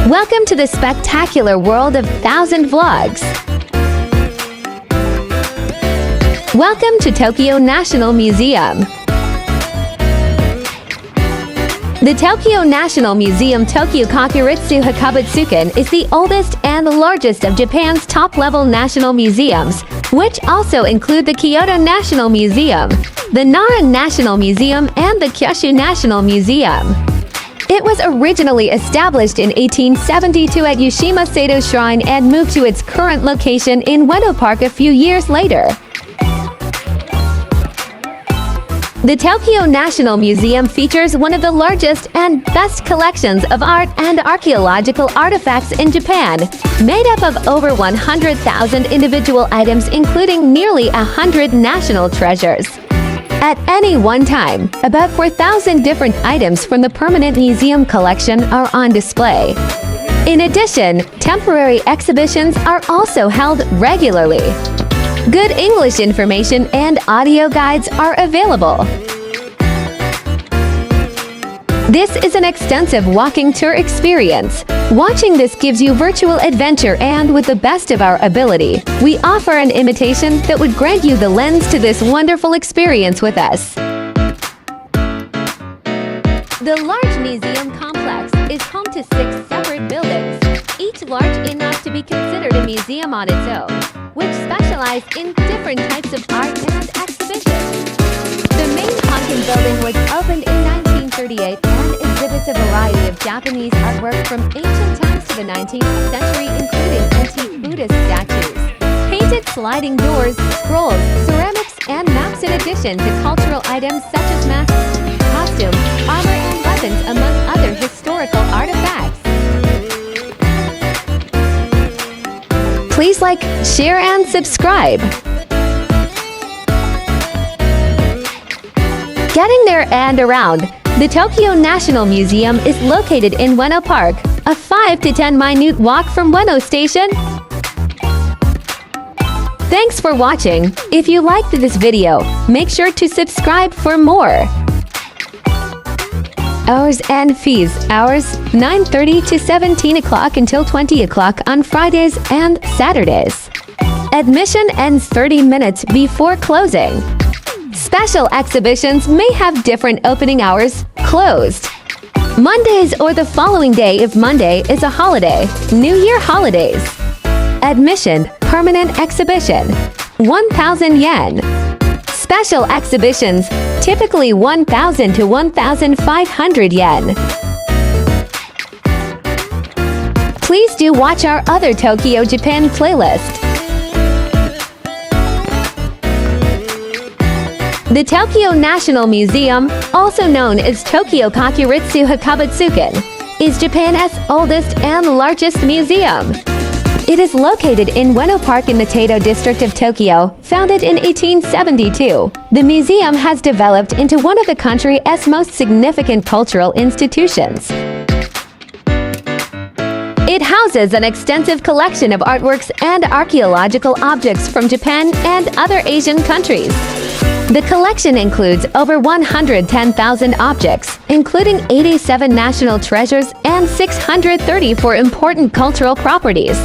Welcome to the spectacular world of 1,000 vlogs. Welcome to Tokyo National Museum. The Tokyo National Museum Tokyo Kakuritsu Hakabutsukan is the oldest and largest of Japan's top-level national museums, which also include the Kyoto National Museum, the Nara National Museum, and the Kyushu National Museum. It was originally established in 1872 at Yushima Sato Shrine and moved to its current location in Ueno Park a few years later. The Tokyo National Museum features one of the largest and best collections of art and archaeological artifacts in Japan, made up of over 100,000 individual items including nearly 100 national treasures. At any one time, about 4,000 different items from the permanent museum collection are on display. In addition, temporary exhibitions are also held regularly. Good English information and audio guides are available. This is an extensive walking tour experience. Watching this gives you virtual adventure, and with the best of our ability, we offer an imitation that would grant you the lens to this wonderful experience with us. The large museum complex is home to 6 separate buildings, each large enough to be considered a museum on its own, which specialize in different types of art and exhibitions. The main Honkin building was opened in 1938 and exhibits a variety of Japanese artwork from ancient times to the 19th century, including antique Buddhist statues, painted sliding doors, scrolls, ceramics, and maps, in addition to cultural items such as masks, costumes, armor, and weapons, among other historical artifacts. Please like, share, and subscribe. Getting there and around, the Tokyo National Museum is located in Ueno Park, a 5 to 10 minute walk from Ueno Station. Thanks for watching. If you liked this video, make sure to subscribe for more. Hours and fees. Hours 9:30 to 17 o'clock until 20 o'clock on Fridays and Saturdays. Admission ends 30 minutes before closing. Special exhibitions may have different opening hours. Closed Mondays or the following day if Monday is a holiday. New Year holidays. Admission, permanent exhibition, 1,000 yen. Special exhibitions, typically 1,000 to 1,500 yen. Please do watch our other Tokyo, Japan playlist. The Tokyo National Museum, also known as Tokyo Kakuritsu Hakabutsukan, is Japan's oldest and largest museum. It is located in Ueno Park in the Taito district of Tokyo. Founded in 1872, the museum has developed into one of the country's most significant cultural institutions. It houses an extensive collection of artworks and archaeological objects from Japan and other Asian countries. The collection includes over 110,000 objects, including 87 national treasures and 634 important cultural properties.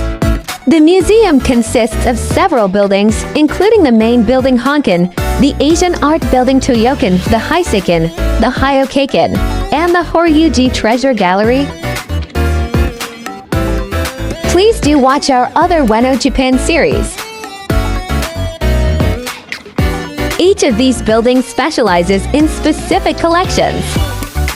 The museum consists of several buildings, including the main building Honkin, the Asian art building Toyokan, the Heiseikan, the Hyokaken, and the Horyuji Treasure Gallery. Please do watch our other Ueno Japan series. Each of these buildings specializes in specific collections.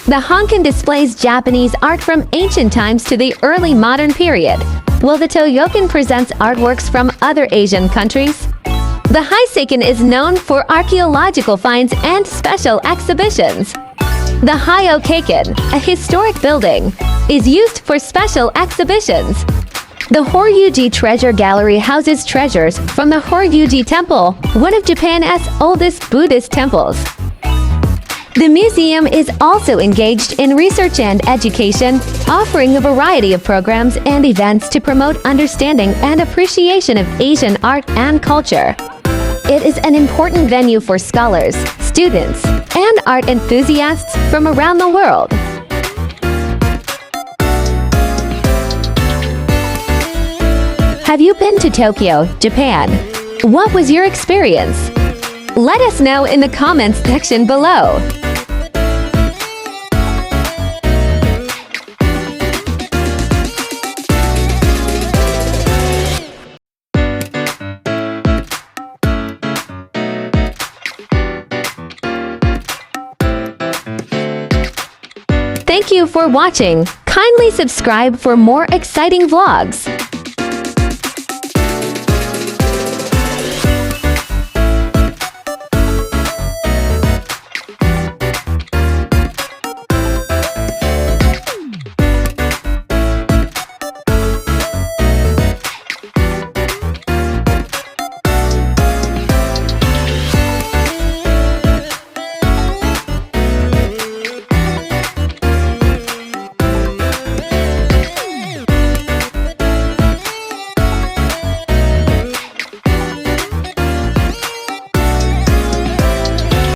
The Honkin displays Japanese art from ancient times to the early modern period, while the Toyokan presents artworks from other Asian countries. The Heiseikan is known for archaeological finds and special exhibitions. The Hyokaken, a historic building, is used for special exhibitions. The Horyuji Treasure Gallery houses treasures from the Horyuji Temple, one of Japan's oldest Buddhist temples. The museum is also engaged in research and education, offering a variety of programs and events to promote understanding and appreciation of Asian art and culture. It is an important venue for scholars, students, and art enthusiasts from around the world. Have you been to Tokyo, Japan? What was your experience? Let us know in the comments section below. Thank you for watching. Kindly subscribe for more exciting vlogs.